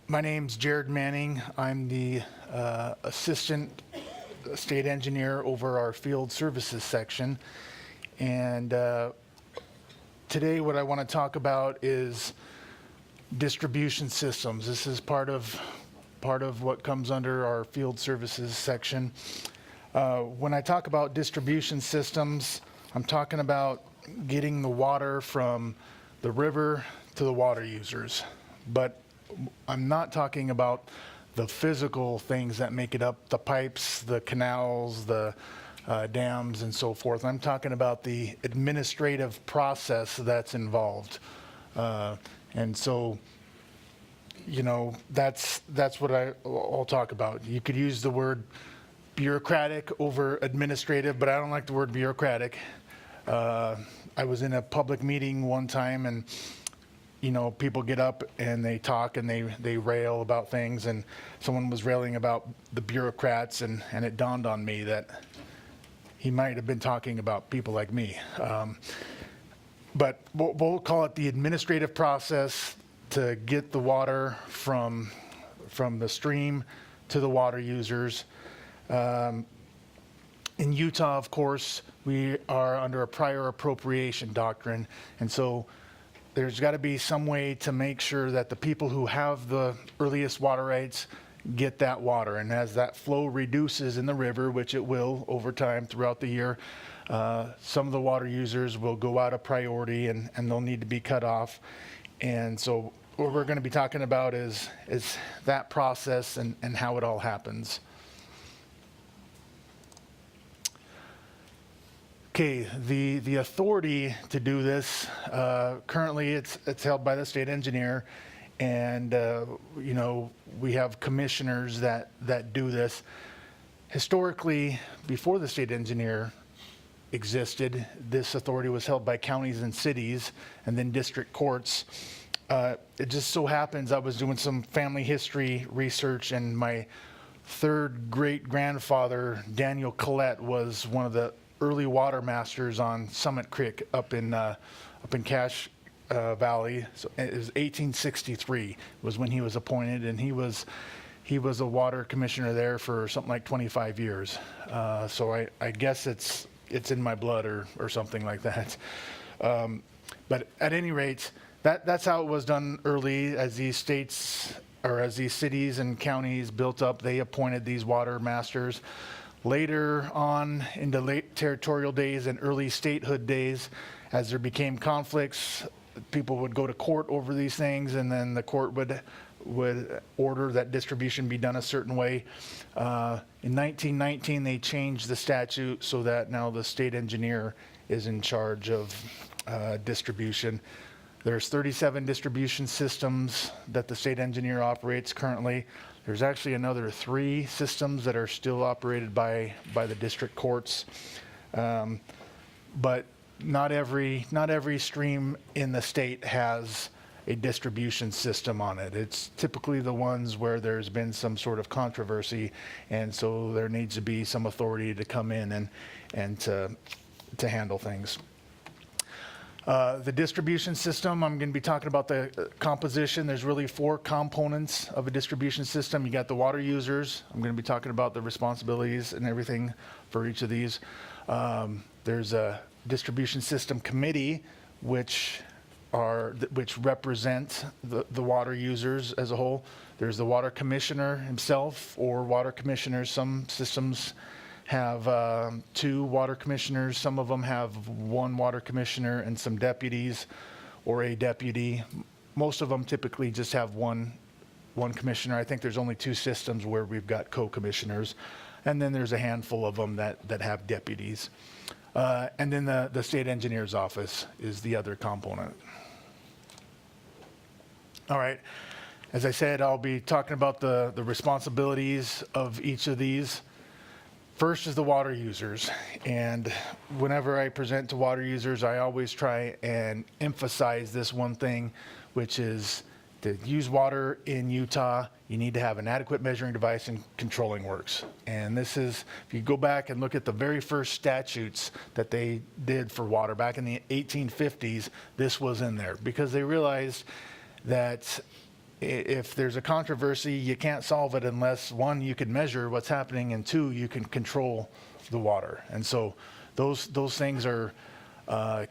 My name's Jared Manning. I'm the assistant state engineer over our field services section. And today what I want to talk about is distribution systems. This is part of what comes under our field services section. When I talk about distribution systems, I'm talking about getting the water from the river to the water users. But I'm not talking about the physical things that make it up, the pipes, the canals, the dams, and so forth. I'm talking about the administrative process that's involved. And so, you know, that's what I'll talk about. You could use the word bureaucratic over administrative, but I don't like the word bureaucratic. I was in a public meeting one time, and you know, people get up and they talk and they rail about things, and someone was railing about the bureaucrats, and it dawned on me that he might have been talking about people like me. But we'll call it the administrative process to get the water from the stream to the water users. In Utah, of course, we are under a prior appropriation doctrine, and so there's got to be some way to make sure that the people who have the earliest water rights get that water. And as that flow reduces in the river, which it will over time throughout the year, some of the water users will go out of priority and they'll need to be cut off. And so what we're going to be talking about is that process and how it all happens. Okay, the authority to do this, currently it's held by the state engineer, and you know, we have commissioners that do this. Historically, before the state engineer existed, this authority was held by counties and cities and then district courts. It just so happens I was doing some family history research, and my third great grandfather, Daniel Collette, was one of the early water masters on Summit Creek up in Cache Valley. So it was 1863 was when he was appointed, and he was a water commissioner there for something like 25 years. So I guess it's in my blood or something like that. But at any rate, that's how it was done early. As these states or as these cities and counties built up, they appointed these water masters. Later on into late territorial days and early statehood days, as there became conflicts, people would go to court over these things, and then the court would order that distribution be done a certain way. In 1919, they changed the statute so that now the state engineer is in charge of distribution. There's 37 distribution systems that the state engineer operates currently. There's actually another 3 systems that are still operated by the district courts. But not every stream in the state has a distribution system on it. It's typically the ones where there's been some sort of controversy, and so there needs to be some authority to come in and to handle things. The distribution system, I'm going to be talking about the composition. There's really 4 components of a distribution system. You got the water users. I'm going to be talking about the responsibilities and everything for each of these. There's a distribution system committee, which represent the water users as a whole. There's the water commissioner himself or water commissioners. Some systems have 2 water commissioners. Some of them have 1 water commissioner and some deputies or a deputy. Most of them typically just have one commissioner. I think there's only 2 systems where we've got co-commissioners, and then there's a handful of them that have deputies. And then the state engineer's office is the other component. All right, as I said, I'll be talking about the responsibilities of each of these. First is the water users, and whenever I present to water users, I always try and emphasize this one thing, which is to use water in Utah, you need to have an adequate measuring device and controlling works. And this is, if you go back and look at the very first statutes that they did for water back in the 1850s, this was in there because they realized that if there's a controversy, you can't solve it unless, one, you can measure what's happening, and two, you can control the water. And so those things are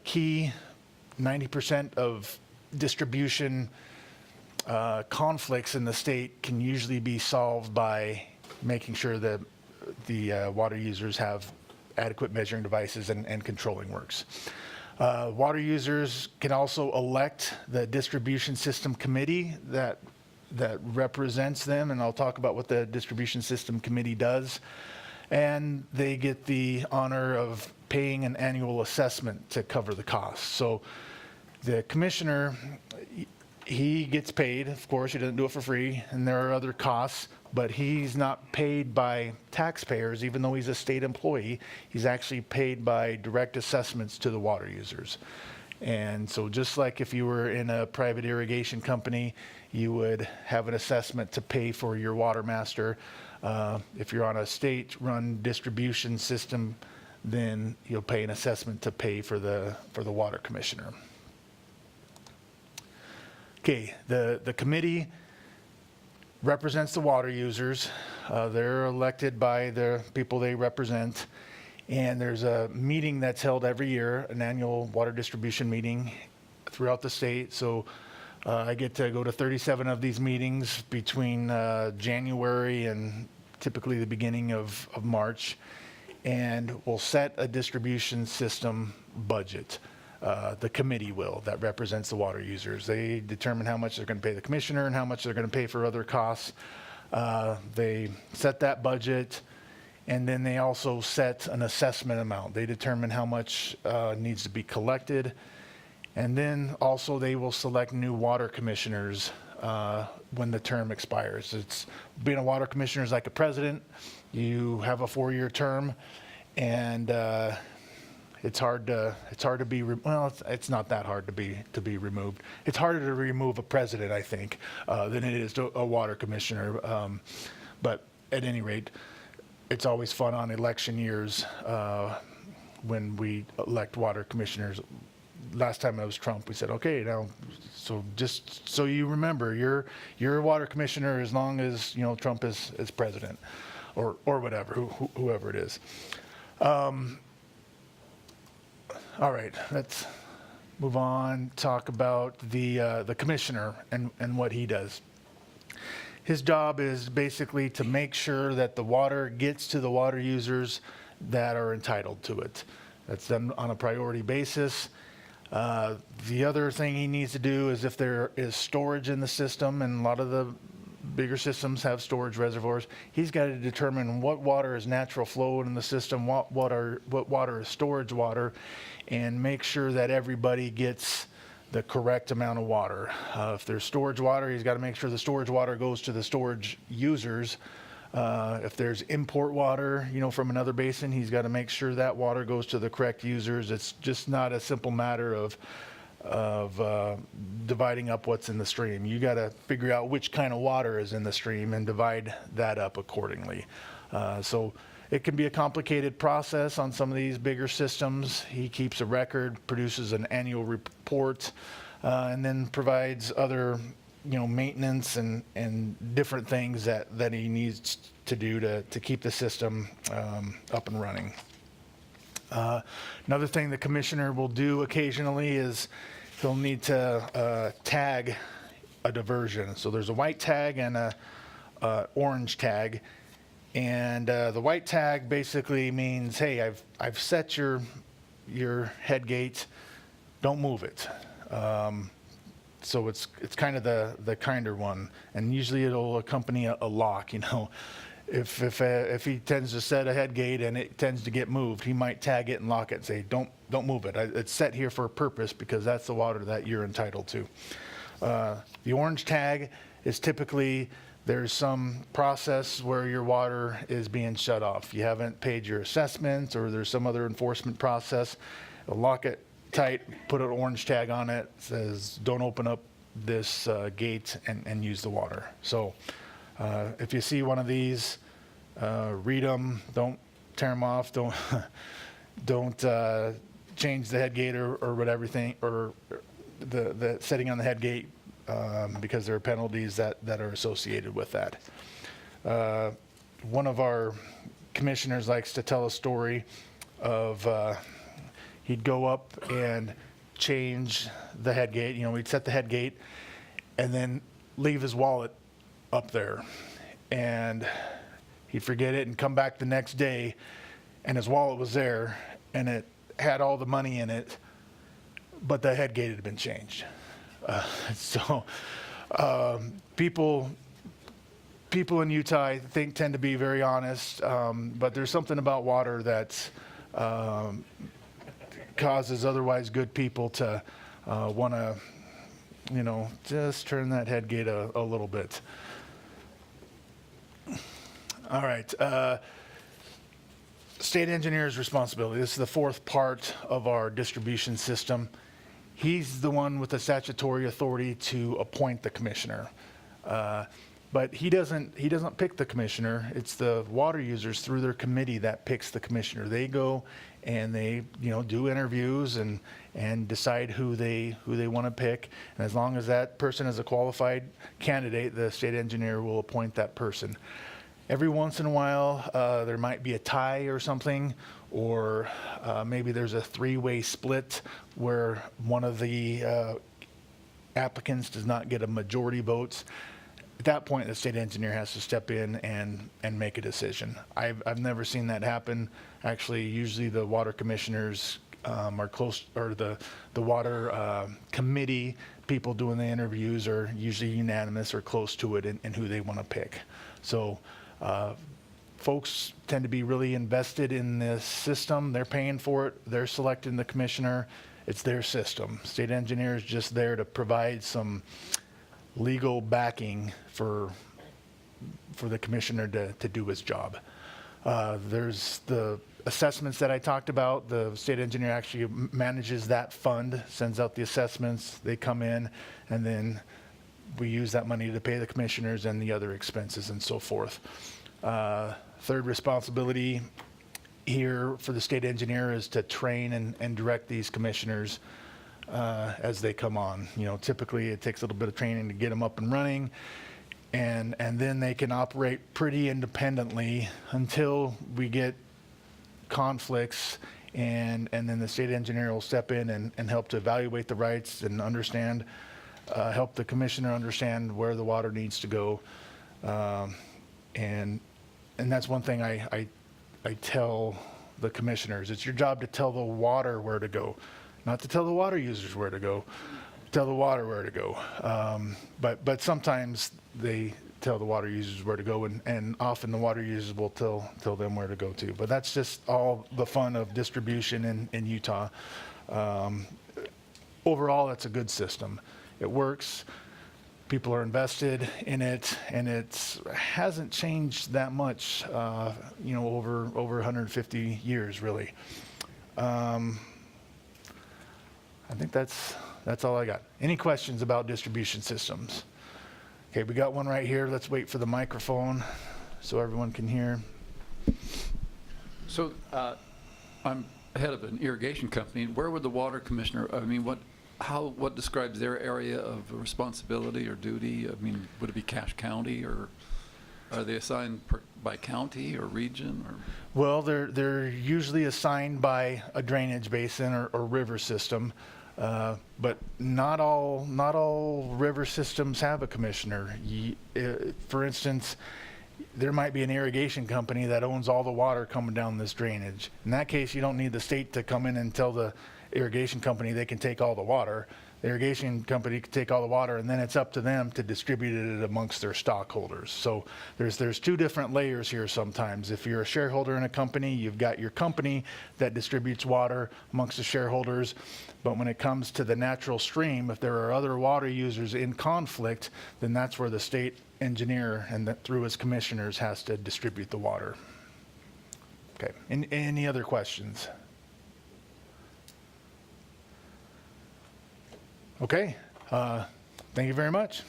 key. 90% of distribution conflicts in the state can usually be solved by making sure that the water users have adequate measuring devices and controlling works. Water users can also elect the distribution system committee that represents them, and I'll talk about what the distribution system committee does. And they get the honor of paying an annual assessment to cover the costs. So the commissioner, he gets paid, of course, he doesn't do it for free, and there are other costs, but he's not paid by taxpayers, even though he's a state employee. He's actually paid by direct assessments to the water users. And so just like if you were in a private irrigation company, you would have an assessment to pay for your water master. If you're on a state-run distribution system, then you'll pay an assessment to pay for the water commissioner. Okay, the committee represents the water users. They're elected by the people they represent. And there's a meeting that's held every year, an annual water distribution meeting throughout the state. So I get to go to 37 of these meetings between January and typically the beginning of March. And we'll set a distribution system budget. The committee will, that represents the water users. They determine how much they're going to pay the commissioner and how much they're going to pay for other costs. They set that budget, and then they also set an assessment amount. They determine how much needs to be collected. And then also they will select new water commissioners when the term expires. It's being a water commissioner is like a president. You have a 4-year term, and it's hard to be well. It's not that hard to be removed. It's harder to remove a president, I think, than it is to a water commissioner. But at any rate, it's always fun on election years when we elect water commissioners. Last time it was Trump. We said, okay, now, so just so you remember, you're a water commissioner as long as Trump is president, or whatever, whoever it is. All right, let's move on. Talk about the commissioner and what he does. His job is basically to make sure that the water gets to the water users that are entitled to it. That's done on a priority basis. The other thing he needs to do is if there is storage in the system, and a lot of the bigger systems have storage reservoirs, he's got to determine what water is natural flow in the system, what water is storage water, and make sure that everybody gets the correct amount of water. If there's storage water, he's got to make sure the storage water goes to the storage users. If there's import water, from another basin, he's got to make sure that water goes to the correct users. It's just not a simple matter of dividing up what's in the stream. You got to figure out which kind of water is in the stream and divide that up accordingly. So it can be a complicated process on some of these bigger systems. He keeps a record, produces an annual report, and then provides other maintenance and different things that he needs to do to keep the system up and running. Another thing the commissioner will do occasionally is he'll need to tag a diversion. So there's a white tag and a orange tag. And the white tag basically means, hey, I've set your head gate, don't move it. So it's kind of the kinder one, and usually it'll accompany a lock. If he tends to set a head gate and it tends to get moved, he might tag it and lock it and say, don't move it. It's set here for a purpose because that's the water that you're entitled to. The orange tag is typically there's some process where your water is being shut off. You haven't paid your assessment, or there's some other enforcement process. It'll lock it tight, put an orange tag on it, says don't open up this gate and use the water. So if you see one of these, read them, don't tear them off, don't change the head gate or whatever thing, or the setting on the head gate because there are penalties that are associated with that. One of our commissioners likes to tell a story of he'd go up and change the head gate. You know, he'd set the head gate and then leave his wallet up there. And he'd forget it and come back the next day, and his wallet was there, and it had all the money in it, but the head gate had been changed. So people in Utah, I think, tend to be very honest, but there's something about water that causes otherwise good people to want to, you know, just turn that head gate a little bit. All right. State engineer's responsibility. This is the fourth part of our distribution system. He's the one with the statutory authority to appoint the commissioner. But he doesn't pick the commissioner. It's the water users through their committee that picks the commissioner. They go and they, you know, do interviews and decide who they want to pick. And as long as that person is a qualified candidate, the state engineer will appoint that person. Every once in a while, there might be a tie or something, or maybe there's a three-way split where one of the applicants does not get a majority votes. At that point, the state engineer has to step in and make a decision. I've never seen that happen. Actually, usually the water commissioners are close, or the water committee people doing the interviews are usually unanimous or close to it in who they want to pick. So folks tend to be really invested in this system. They're paying for it. They're selecting the commissioner. It's their system. State engineer is just there to provide some legal backing for the commissioner to do his job. There's the assessments that I talked about. The state engineer actually manages that fund, sends out the assessments. They come in, and then we use that money to pay the commissioners and the other expenses and so forth. Third responsibility here for the state engineer is to train and direct these commissioners as they come on. You know, typically it takes a little bit of training to get them up and running, and then they can operate pretty independently until we get conflicts, and then the state engineer will step in and help to evaluate the rights and understand, help the commissioner understand where the water needs to go. And that's one thing I tell the commissioners. It's your job to tell the water where to go, not to tell the water users where to go. Tell the water where to go. But sometimes they tell the water users where to go, and often the water users will tell them where to go to. But that's just all the fun of distribution in Utah. Overall, it's a good system. It works. People are invested in it, and it hasn't changed that much, you know, over 150 years, really. I think that's all I got. Any questions about distribution systems? Okay, we got one right here. Let's wait for the microphone so everyone can hear. So I'm head of an irrigation company. Where would the water commissioner, I mean, what describes their area of responsibility or duty? I mean, would it be Cache County, or are they assigned by county or region? Or? Well, they're usually assigned by a drainage basin or river system, but not all river systems have a commissioner. For instance, there might be an irrigation company that owns all the water coming down this drainage. In that case, you don't need the state to come in and tell the irrigation company they can take all the water. The irrigation company can take all the water, and then it's up to them to distribute it amongst their stockholders. So there's two different layers here sometimes. If you're a shareholder in a company, you've got your company that distributes water amongst the shareholders. But when it comes to the natural stream, if there are other water users in conflict, then that's where the state engineer and through his commissioners has to distribute the water. Okay, any other questions? Okay, thank you very much.